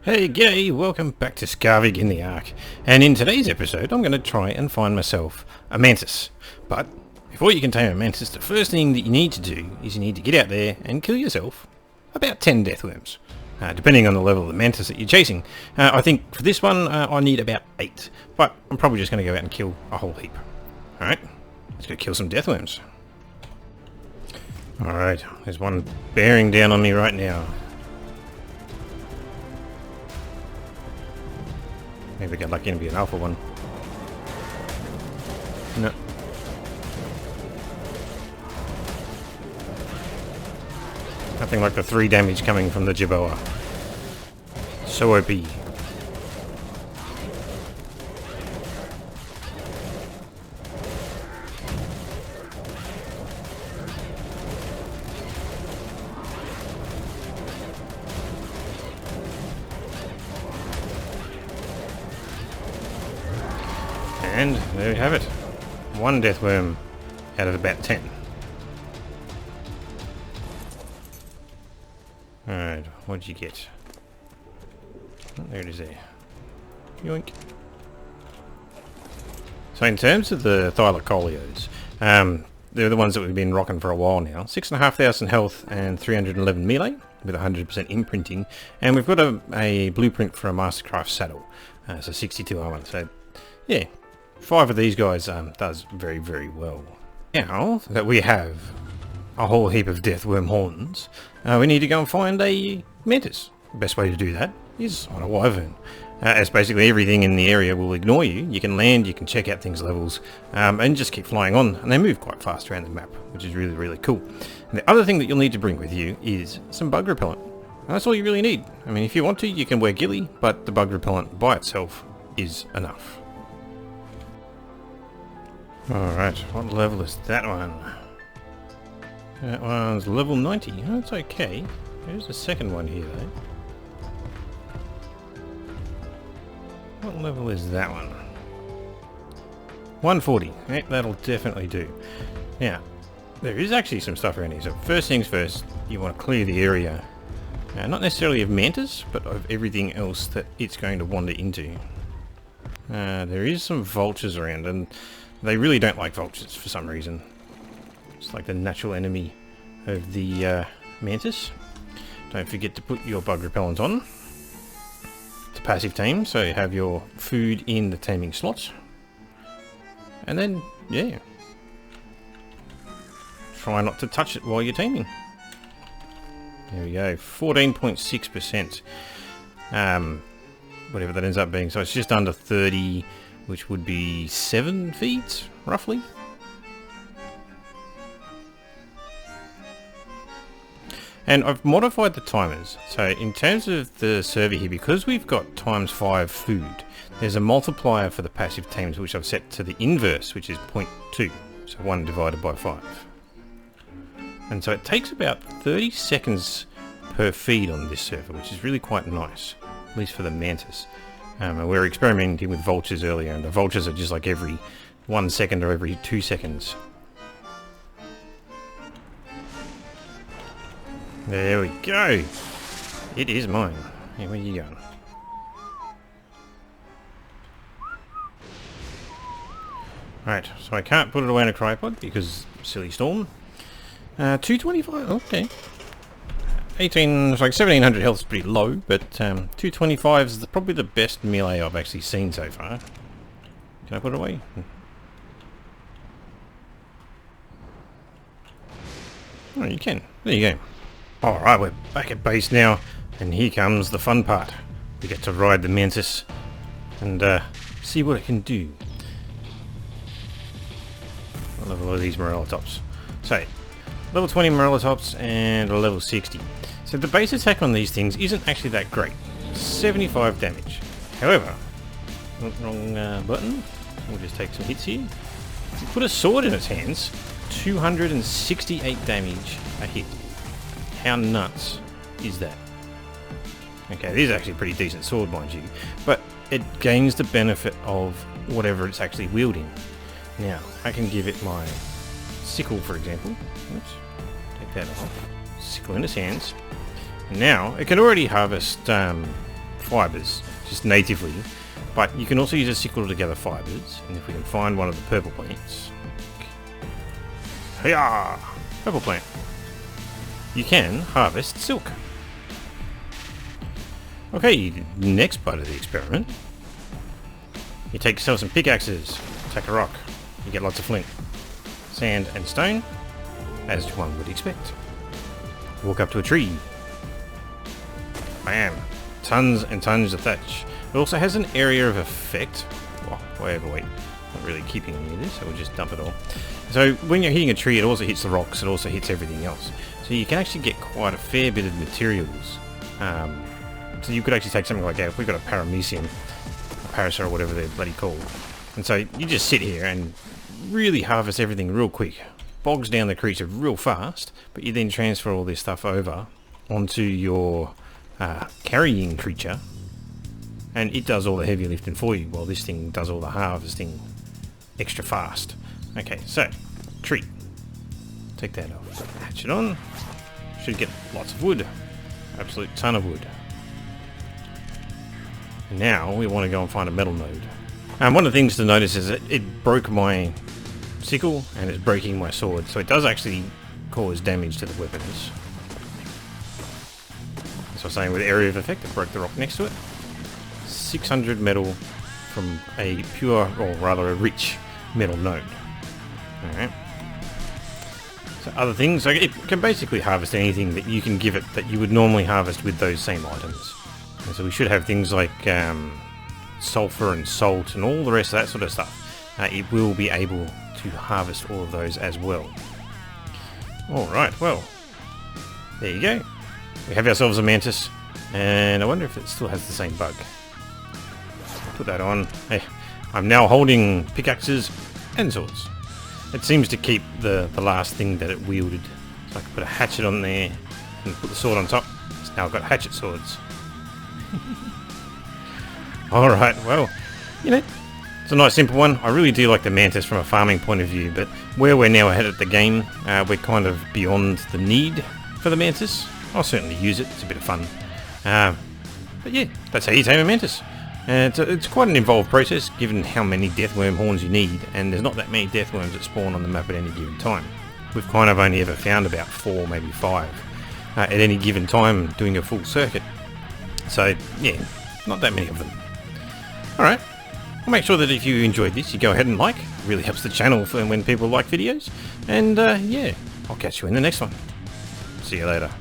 Hey, g'day, welcome back to Skarvig in the Ark. And in today's episode, I'm going to try and find myself a Mantis. But before you can tame a Mantis, the first thing that you need to do is you need to get out there and kill yourself about 10 Deathworms. Depending on the level of the Mantis that you're chasing. I think for this one, I need about 8. But I'm probably just going to go out and kill a whole heap. Alright, let's go kill some Deathworms. Alright, there's one bearing down on me right now. Maybe we get lucky and be an alpha one. No. Nothing like the 3 damage coming from the Jerboa. So OP. And there we have it. 1 Deathworm out of about 10. Alright, what did you get? Oh, there it is there. Yoink. So in terms of the Thylacolios, they're the ones that we've been rocking for a while now. 6,500 health and 311 melee with 100% imprinting. And we've got a blueprint for a Mastercraft saddle. So 62 armor. So yeah. 5 of these guys does very, very well. Now that we have a whole heap of Deathworm horns, we need to go and find a Mantis. The best way to do that is on a Wyvern. As basically everything in the area will ignore you. You can land, you can check out things levels, and just keep flying on. And they move quite fast around the map, which is really, really cool. And the other thing that you'll need to bring with you is some bug repellent. And that's all you really need. I mean, if you want to, you can wear ghillie, but the bug repellent by itself is enough. Alright, what level is that one? That one's level 90. Oh, it's okay. There's a second one here, though. What level is that one? 140. Yep, that'll definitely do. Now, there is actually some stuff around here. So first things first, you want to clear the area. Not necessarily of Mantas, but of everything else that it's going to wander into. There is some vultures around, and they really don't like vultures for some reason. It's like the natural enemy of the Mantis. Don't forget to put your bug repellent on. It's a passive tame, so you have your food in the taming slots. And then, yeah. Try not to touch it while you're taming. There we go, 14.6%. Whatever that ends up being. So it's just under 30... which would be 7 feet, roughly. And I've modified the timers. So in terms of the server here, because we've got ×5 food, there's a multiplier for the passive tames, which I've set to the inverse, which is 0.2. So 1 divided by 5. And so it takes about 30 seconds per feed on this server, which is really quite nice, at least for the Mantis. We were experimenting with vultures earlier, and the vultures are just like every 1 second or every 2 seconds. There we go! It is mine. Hey, where are you going? Right, so I can't put it away in a cryopod because silly storm. 225, okay. 18, it's like 1700 health is pretty low, but 225 is probably the best melee I've actually seen so far. Can I put it away? Oh, you can. There you go. Alright, we're back at base now, and here comes the fun part. We get to ride the Mantis and see what it can do. I love all of these Morellatops. So, level 20 Morellatops and a level 60. So the base attack on these things isn't actually that great. 75 damage. However, wrong button. We'll just take some hits here. If you put a sword in its hands, 268 damage a hit. How nuts is that? Okay, it is actually a pretty decent sword, mind you, but it gains the benefit of whatever it's actually wielding. Now, I can give it my sickle, for example. Oops. Take that off. Sickle in its hands. And now, it can already harvest fibres, just natively. But you can also use a sickle to gather fibres, and if we can find one of the purple plants... Hiya! Purple plant. You can harvest silk. Okay, next part of the experiment. You take yourself some pickaxes, take a rock, you get lots of flint, sand and stone, as one would expect. Walk up to a tree. Bam! Tons and tons of thatch. It also has an area of effect. Oh, way overweight. Not really keeping any of this, so we'll just dump it all. So when you're hitting a tree, it also hits the rocks, it also hits everything else. So you can actually get quite a fair bit of materials. So you could actually take something like that. If we've got a paramecium, a parasol, or whatever they're bloody called. And so you just sit here and really harvest everything real quick. Bogs down the creature real fast, but you then transfer all this stuff over onto your carrying creature, and it does all the heavy lifting for you, while this thing does all the harvesting extra fast. Okay, so, tree. Take that off. Hatch it on. Should get lots of wood. Absolute ton of wood. And now we want to go and find a metal node. One of the things to notice is that it broke my sickle and it's breaking my sword, so it does actually cause damage to the weapons. As I was saying, with area of effect, it broke the rock next to it. 600 metal from a pure, or rather a rich, metal node. Alright. So other things, like it can basically harvest anything that you can give it that you would normally harvest with those same items. And so we should have things like sulfur and salt and all the rest of that sort of stuff. It will be able to harvest all of those as well. Alright, well, there you go. We have ourselves a mantis, and I wonder if it still has the same bug. Put that on. Hey, I'm now holding pickaxes and swords. It seems to keep the last thing that it wielded. So I can put a hatchet on there and put the sword on top. So now I've got hatchet swords. Alright, well, you know, it's a nice simple one. I really do like the mantis from a farming point of view, but where we're now ahead at the game, we're kind of beyond the need for the mantis. I'll certainly use it, it's a bit of fun. But yeah, that's how you tame a mantis. It's quite an involved process, given how many deathworm horns you need, and there's not that many deathworms that spawn on the map at any given time. We've kind of only ever found about 4, maybe 5, at any given time doing a full circuit. So yeah, not that many of them. Alright, I'll make sure that if you enjoyed this, you go ahead and like. It really helps the channel for when people like videos. And yeah, I'll catch you in the next one. See you later.